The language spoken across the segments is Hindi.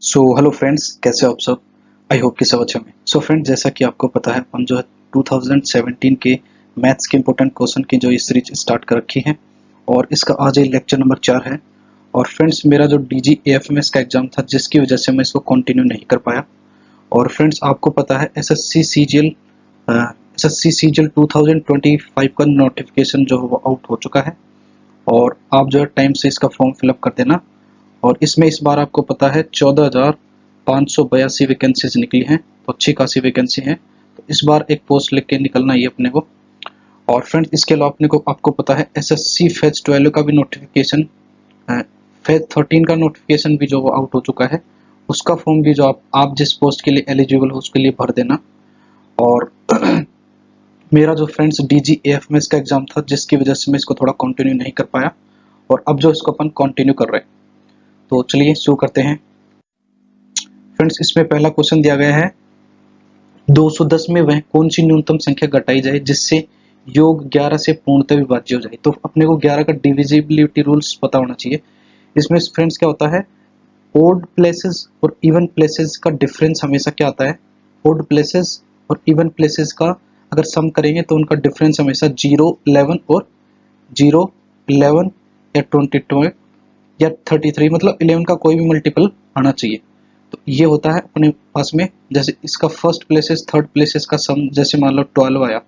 हेलो फ्रेंड्स, कैसे हो आप सब। आई होप कि सब अच्छे होंगे। फ्रेंड्स, जैसा कि आपको पता है, हम जो है 2017 के मैथ्स के इंपॉर्टेंट क्वेश्चन की जो ये सीरीज स्टार्ट कर रखी है और इसका आज ये लेक्चर नंबर 4 है। और फ्रेंड्स, मेरा जो DG AFMS का एग्जाम था जिसकी वजह से मैं इसको कंटिन्यू नहीं कर पाया। और फ्रेंड्स, आपको पता है SSC CGL 2025 का नोटिफिकेशन जो है वो आउट हो चुका है और आप जो है टाइम से इसका फॉर्म फिलअप कर देना। और इसमें इस बार आपको पता है 14,582 वैकेंसीज निकली हैं, तो अच्छी खासी वैकेंसी है। तो इस बार एक पोस्ट लिख के निकलना ही अपने को। और फ्रेंड्स, इसके अलावा अपने को आपको पता है SSC फेज 12 का भी नोटिफिकेशन, फेज 13 का नोटिफिकेशन भी जो वो आउट हो चुका है। उसका फॉर्म भी जो आप जिस पोस्ट के लिए एलिजिबल हो उसके लिए भर देना। और मेरा जो फ्रेंड्स DG AFMS का एग्जाम था जिसकी वजह से मैं इसको थोड़ा कंटिन्यू नहीं कर पाया और अब जो इसको अपन कंटिन्यू कर रहे हैं। तो चलिए शुरू करते हैं। फ्रेंड्स, इसमें पहला क्वेश्चन दिया गया है 210 में वह कौन सी न्यूनतम संख्या घटाई जाए जिससे योग 11 से पूर्णतः विभाज्य हो जाए। तो अपने को 11 का डिविजिबिलिटी रूल्स पता होना चाहिए। इसमें फ्रेंड्स क्या होता है, ओड प्लेसेस और इवन प्लेसेस का डिफरेंस हमेशा क्या आता है, ओड प्लेसेस और इवन प्लेसेस का अगर सम करेंगे तो उनका डिफरेंस हमेशा 0, 11 और 0, 11 या 22 या 33, मतलब 11 का कोई भी मल्टीपल आना चाहिए। तो ये होता है अपने पास में। जैसे इसका फर्स्ट प्लेसेस थर्ड प्लेसेस का सम, जैसे मान लो 12 आया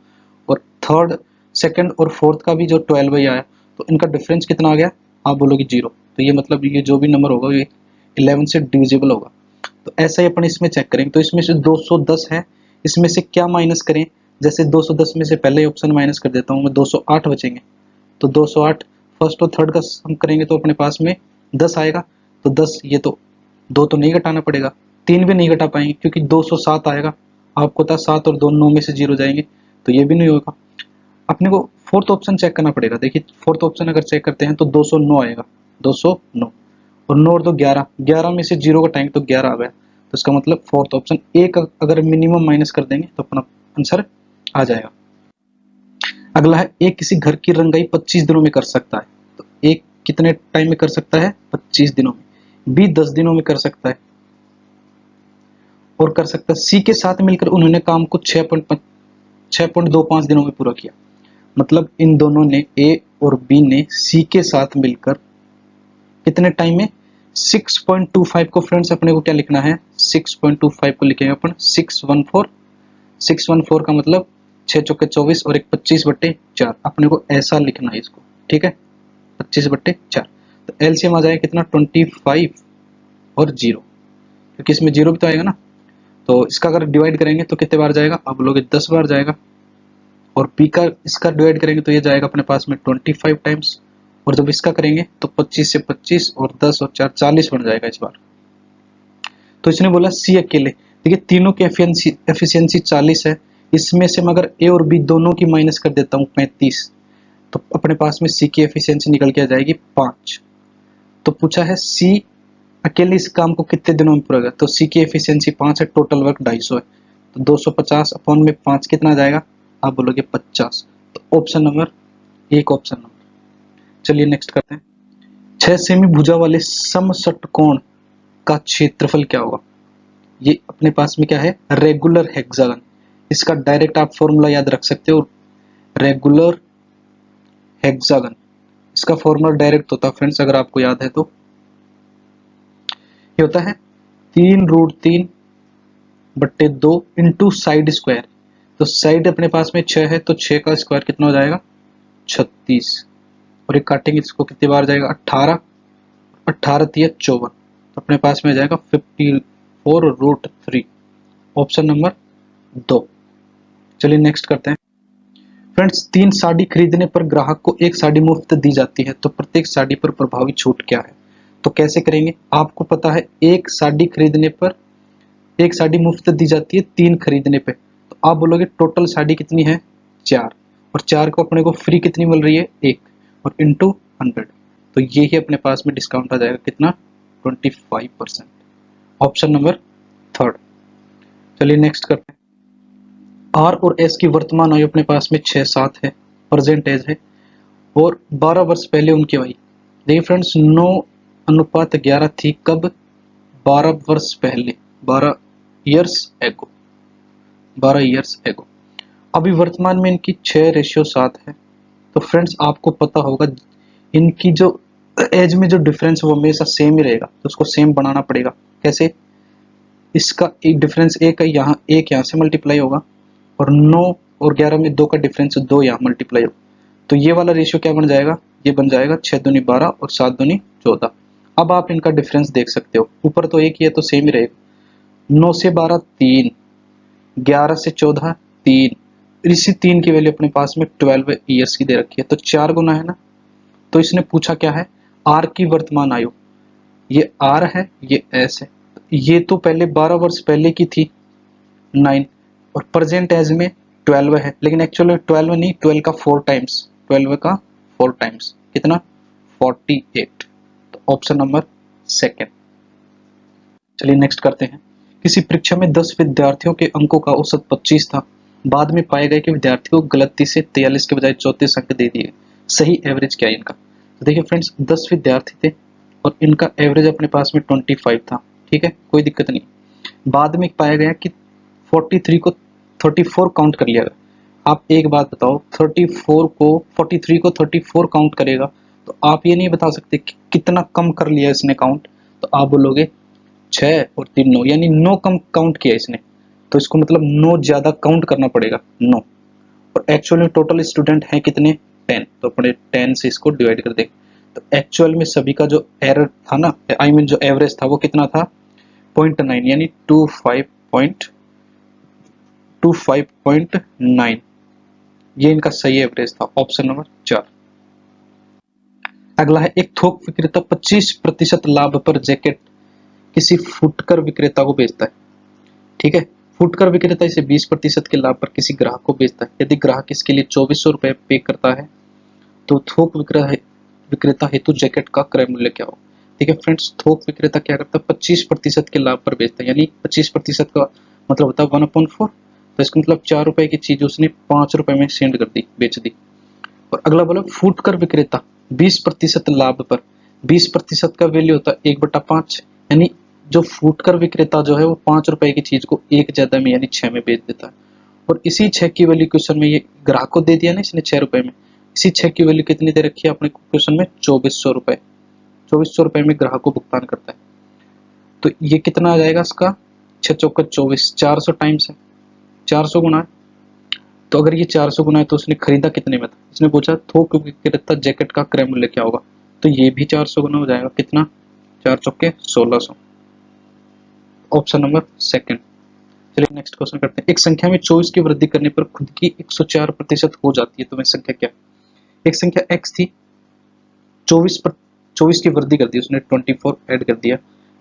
और थर्ड सेकंड और फोर्थ का भी जो 12 ही आया, तो इनका डिफरेंस कितना आ गया, आप बोलोगे 0। तो ये मतलब ये जो भी नंबर होगा ये 11 से डिविजिबल होगा। तो ऐसा ही अपन इसमें चेक करेंगे। तो इसमें से 210 है, इसमें से क्या माइनस करें। जैसे 210 में से पहले ऑप्शन माइनस कर देता हूँ मैं, 208 बचेंगे। तो 208 फर्स्ट और थर्ड का सम करेंगे तो अपने पास में 10 आएगा। तो 10, ये तो 2 तो नहीं घटाना पड़ेगा, 3 भी नहीं घटा पाएंगे क्योंकि 207 आएगा। आपको था 7 और 2 9 में से 0 जाएंगे, तो ये भी नहीं होगा। अपने को फोर्थ ऑप्शन चेक करना पड़ेगा। देखिए फोर्थ ऑप्शन अगर चेक करते हैं तो 209 आएगा, 209 और 9 और 2 11, 11 में से 0 घटाएंगे तो 11 आ गया। तो इसका मतलब फोर्थ ऑप्शन एक अगर मिनिमम माइनस कर देंगे तो अपना आंसर आ जाएगा। अगला है, एक किसी घर की रंगाई 25 दिनों में कर सकता है। तो एक कितने टाइम में कर सकता है, 25 दिनों में। बी 10 दिनों में कर सकता है और कर सकता है सी के साथ मिलकर उन्होंने काम को 6.25 दिनों में पूरा किया। मतलब इन दोनों ने, ए और बी ने सी के साथ मिलकर कितने टाइम में, 6.25 को फ्रेंड्स अपने को क्या लिखना है, 6.25 को लिखेंगे अपन 614। 614 का मतलब 6 चौके 24 और एक 25/4, अपने को ऐसा लिखना है इसको, ठीक है, 25/4। तो एलसीएम आ जाएगा कितना, 25 और 0, क्योंकि इसमें 0 भी तो आएगा ना। तो इसका अगर डिवाइड करेंगे तो कितने बार जाएगा, आप लोग 10 बार जाएगा। और पी का इसका डिवाइड करेंगे तो ये जाएगा अपने पास में 25 टाइम्स। और जब इसका करेंगे तो 25 से 25 और 10 और 4 40 बन जाएगा इस बार। तो इसने बोला सी अकेले, देखिए तीनों की एफिशिएंसी 40 है। इसमें से मैं अगर ए और बी दोनों की माइनस कर देता हूँ 35, तो अपने पास में सी की एफिशिएंसी निकल के आ जाएगी 5। तो पूछा है सी अकेले इस काम को कितने दिनों में पूरा करेगा। तो सी की एफिशिएंसी 5 है, टोटल वर्क 250 है। तो 250 अपॉन में 5 कितना आ जाएगा, आप बोलोगे 50। तो ऑप्शन नंबर एक, ऑप्शन नंबर। चलिए नेक्स्ट करते हैं। 6 सेमी भुजा वाले समषटकोण का क्षेत्रफल क्या होगा। ये अपने पास में क्या है, रेगुलर हेक्सागन। इसका डायरेक्ट आप फॉर्मूला याद रख सकते हो, रेगुलर हेक्सागन। इसका फॉर्मूला डायरेक्ट होता है फ्रेंड्स, अगर आपको याद है तो ये होता है 3√3/2 इंटू साइड स्क्वायर। तो साइड अपने पास में 6 है, तो 6 का स्क्वायर कितना हो जाएगा, 36। और ये काटेंगे इसको कितनी बार जाएगा, 18, 18 3 54। तो अपने पास में जाएगा 54√3, ऑप्शन नंबर 2। चलिए नेक्स्ट करते हैं। फ्रेंड्स, 3 साड़ी खरीदने पर ग्राहक को 1 साड़ी मुफ्त दी जाती है, तो प्रत्येक साड़ी पर प्रभावी छूट क्या है। तो कैसे करेंगे, आपको पता है 1 साड़ी खरीदने पर 1 साड़ी मुफ्त दी जाती है, 3 खरीदने पे। तो आप बोलोगे टोटल साड़ी कितनी है, 4, और 4 को अपने को फ्री कितनी मिल रही है, 1, और इंटू 100। तो ये ही अपने पास में डिस्काउंट आ जाएगा कितना, 25%, ऑप्शन नंबर 3। चलिए नेक्स्ट करते हैं। आर और एस की वर्तमान आयु अपने पास में 6-7 है, प्रेजेंट एज है, और 12 वर्ष पहले उनकी आयु। देखिए फ्रेंड्स, 9:11 थी कब, 12 वर्ष पहले, 12 ईयर्स एगो, 12 ईयर्स एगो। अभी वर्तमान में इनकी 6:7 है। तो फ्रेंड्स आपको पता होगा इनकी जो एज में जो डिफरेंस वो हमेशा सेम ही रहेगा, तो उसको सेम बनाना पड़ेगा। कैसे? इसका एक डिफरेंस 1 है, यहाँ 1 यहाँ से मल्टीप्लाई होगा, और 9 और 11 में 2 का डिफरेंस 2 यहाँ मल्टीप्लाई होगा। तो ये वाला रेशियो क्या बन जाएगा? ये बन जाएगा 6 दूनी 12 और 7 दूनी 14। अब आप इनका डिफरेंस देख सकते हो, ऊपर तो 1 ही है तो सेम ही रहेगा। 9 से 12 3, 11 से 14 3, इसी 3 की वैल्यू अपने पास में 12 ईयर्स की दे रखी है, तो 4 गुना है ना। तो इसने पूछा क्या है? आर की वर्तमान आयु। ये आर है, ये एस है। ये तो पहले 12 वर्ष पहले की थी 9, और प्रेजेंट एज में 12 है, लेकिन एक्चुअल में 12 नहीं, 12 का 4 टाइम्स, 12 का 4 टाइम्स कितना? 48। तो ऑप्शन नंबर सेकंड। चलिए नेक्स्ट करते हैं। किसी परीक्षा में 10 विद्यार्थियों के अंकों का औसत 25 था। बाद में पाया गया कि विद्यार्थियों को गलती से 43 के बजाय 34 अंक दे दिए। सही एवरेज क्या है इनका? तो देखिए फ्रेंड्स, 10 विद्यार्थी थे और इनका एवरेज अपने पास में 25 था। ठीक है, कोई दिक्कत नहीं। बाद में पाया गया कि 43 को 34 काउंट कर लिया गया। आप एक बात बताओ, 43 को 34 काउंट करेगा तो आप ये नहीं बता सकते कि कितना कम कर लिया इसने काउंट। तो आप बोलोगे 6 और 3 9, यानी 9 कम काउंट किया इसने, तो इसको मतलब 9 ज्यादा काउंट करना पड़ेगा, 9। और एक्चुअल में टोटल स्टूडेंट हैं कितने? 10, तो अपने 10 से इसको डिवाइड कर देंगे। तो एक्चुअल में सभी का जो एरर था ना, आई मीन जो एवरेज था वो कितना था? 0.9, यानी 25.9। ये इनका सही एवरेज था, ऑप्शन नंबर 4। अगला है, एक थोक विक्रेता 25% लाभ पर जैकेट किसी फुटकर विक्रेता को बेचता है। ठीक है, फुटकर विक्रेता इसे 20% के लाभ पर किसी ग्राहक को बेचता है। यदि ग्राहक इसके लिए 2400 रुपए पे करता है तो थोक विक्रेता हेतु जैकेट का क्रय मूल्य क्या हो? ठीक है फ्रेंड्स, थोक विक्रेता क्या करता है? 25% के लाभ पर बेचता है, यानी 25% का मतलब होता है 1/4। तो इसका मतलब 4 रुपए की चीज उसने 5 रुपए में सेंड कर दी, बेच दी। और अगला बोला फुटकर विक्रेता 20% लाभ पर, 20% का वैल्यू होता है 1/5, यानी जो फुटकर विक्रेता जो है वो 5 रुपए की चीज को 1 ज्यादा में यानी 6 में बेच देता है। और इसी 6 की वैल्यू क्वेश्चन में ये ग्राहक को दे दिया ना इसने 6 रुपए में, इसी 6 की वैल्यू कितनी दे रखी है अपने क्वेश्चन में? 2400 रुपए। 2400 रुपए में ग्राहक को भुगतान करता है। तो ये कितना आ जाएगा इसका? 6 चौका 24, 400 टाइम्स है, 400 गुना है। तो अगर ये 400 गुना है तो उसने खरीदा कितने में था? इसने पूछा थोक विक्रेता जैकेट का क्रय मूल्य क्या होगा, तो ये भी 400 गुना हो जाएगा। कितना? 4 चौके 1600, ऑप्शन नंबर सेकंड। चलिए नेक्स्ट क्वेश्चन करते हैं। एक संख्या में 24 की वृद्धि करने पर खुद की 104% हो जाती है, तो वह संख्या क्या? एक संख्या x थी, 24 की वृद्धि कर दी उसने, 24 ऐड कर दिया,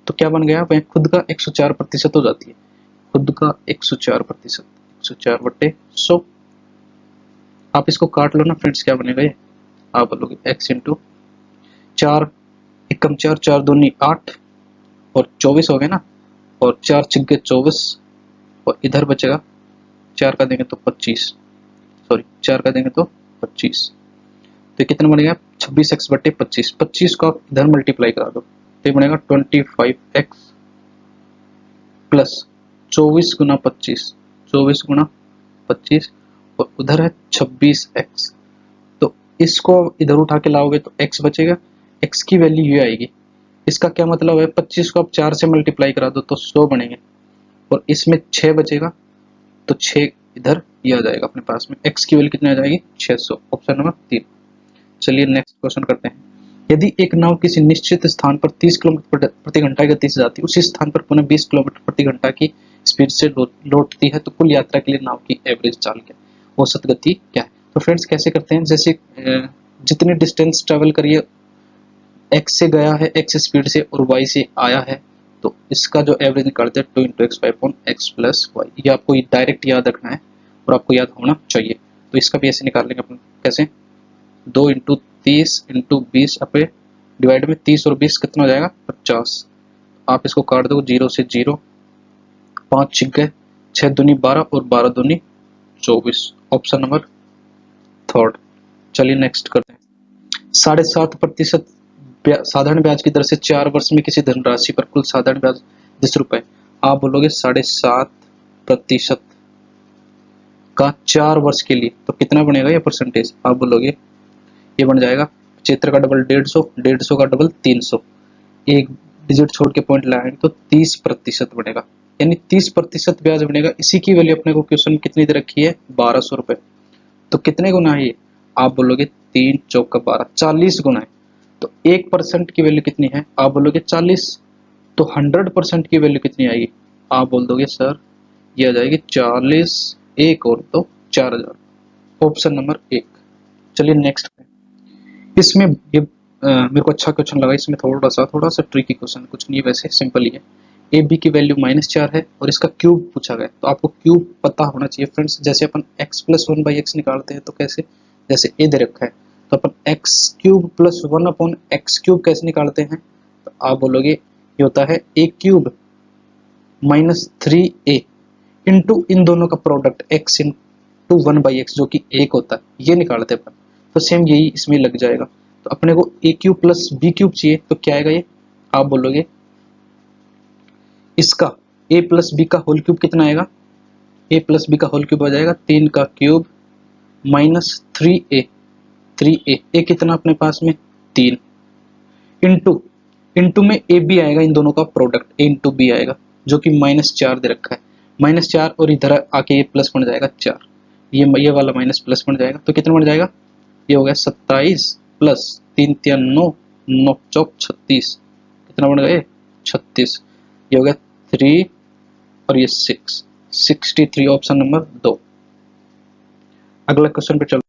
तो क्या बन गया? वह खुद का 104% हो जाती है। खुद का 104%, 104 बट्टे 100। आप इसको काट लो ना फ्रेंड्स, क्या बनेगा ये? आप बोलोगे x इंटू 4 एकम 4, 4 दूनी 8 और 24 हो गए ना, और 4 छिक्के 24, और इधर बचेगा 4 का देंगे तो 25, सॉरी 4 का देंगे तो 25, तो कितना बनेगा? 26x बट्टे 25। 25 को आप इधर मल्टीप्लाई करा दो तो ये बनेगा 25x प्लस 24 गुना 25, 24 गुना 25, और उधर है 26x। तो इसको इधर उठा के लाओगे तो x बचेगा, x की वैल्यू ये आएगी। इसका क्या मतलब है? 25 को आप 4 से मल्टीप्लाई करा दो तो 100 बनेंगे, और इसमें 6 बचेगा तो 6 इधर ये आ जाएगा अपने पास में। x की वैल्यू कितनी आ जाएगी? 600, ऑप्शन नंबर 3। चलिए नेक्स्ट क्वेश्चन करते हैं। यदि एक नाव किसी निश्चित स्थान पर 30 किलोमीटर प्रति घंटा की गति से जाती है, उसी स्थान पर पुनः 20 किलोमीटर प्रति घंटा की स्पीड से लौटती है, तो कुल यात्रा के लिए नाव की एवरेज चाल क्या, औसत गति क्या है? तो फ्रेंड्स कैसे करते हैं, जैसे जितने डिस्टेंस ट्रेवल करिए, x से गया है x स्पीड से और y से आया है, तो इसका जो एवरेज निकालते हैं 2 इंटू एक्स 5 प्लस वाई। ये आपको डायरेक्ट याद रखना है और आपको याद होना चाहिए। तो इसका भी ऐसे निकाल लेंगे अपन, कैसे? 2 इंटू 30 इंटू 20 अपे डिवाइड में 30 और 20 कितना हो जाएगा? 50। आप इसको काट दो, 0 से 0, 5 छिक गए, 6 दूनी 12 और 12 दूनी 24, ऑप्शन नंबर 3। चलिए नेक्स्ट करते हैं। 7.5% साधारण ब्याज की दर से 4 वर्ष में किसी धनराशि पर कुल साधारण ब्याज 10 रुपए, आप बोलोगे 7.5% का 4 वर्ष के लिए, तो कितना बनेगा ये परसेंटेज? आप बोलोगे ये बन जाएगा 75 का डबल 150, 150 का डबल 300, एक डिजिट छोड़ के पॉइंट लाएंगे तो 30% बनेगा, यानी 30% ब्याज बनेगा। इसी की वैल्यू अपने को क्वेश्चन में कितनी दे रखी है? 1200 रुपए। तो कितने गुना है ये? आप बोलोगे 3 चौका 12, 40 गुना है। तो 1% की वैल्यू कितनी है? आप बोलोगे 40। तो 100% की वैल्यू कितनी आएगी? आप बोल दोगे सर ये आ जाएगी 40, एक और तो 4000, ऑप्शन नंबर 1। चलिए नेक्स्ट, इसमें ये मेरे को अच्छा क्वेश्चन लगा। इसमें थोड़ा सा ट्रिकी क्वेश्चन, कुछ नहीं है वैसे, सिंपल ही है। ए बी की वैल्यू -4 है और इसका क्यूब पूछा गया, तो आपको क्यूब पता होना चाहिए फ्रेंड्स। जैसे अपन x + 1/x निकालते हैं तो कैसे, जैसे ए दे रखा है तो अपन x³ + 1/x³ कैसे निकालते हैं? तो आप बोलोगे ये होता है a³ -3a इंटू इन दोनों का प्रोडक्ट x इंटू 1/x जो कि 1 होता है, ये निकालते हैं अपन। तो सेम यही इसमें लग जाएगा। तो अपने को a³ + b³ चाहिए, तो क्या आएगा ये? आप बोलोगे इसका a + b का होल क्यूब कितना आएगा? a + b का होल क्यूब आ जाएगा 3 का क्यूब -3a, 3a, a कितना अपने पास में 3, इंटू में ए बी आएगा, इन दोनों का प्रोडक्ट a इंटू बी आएगा जो कि -4 दे रखा है, -4 और इधर आके ये प्लस बन जाएगा 4, ये वाला माइनस प्लस बन जाएगा। तो कितना बन जाएगा? ये हो गया 27 प्लस 3 3 9, 9 चौक 36, कितना बन गया? 36। ये हो गया 3 और ये 6, 63, ऑप्शन नंबर 2। अगला क्वेश्चन पे चल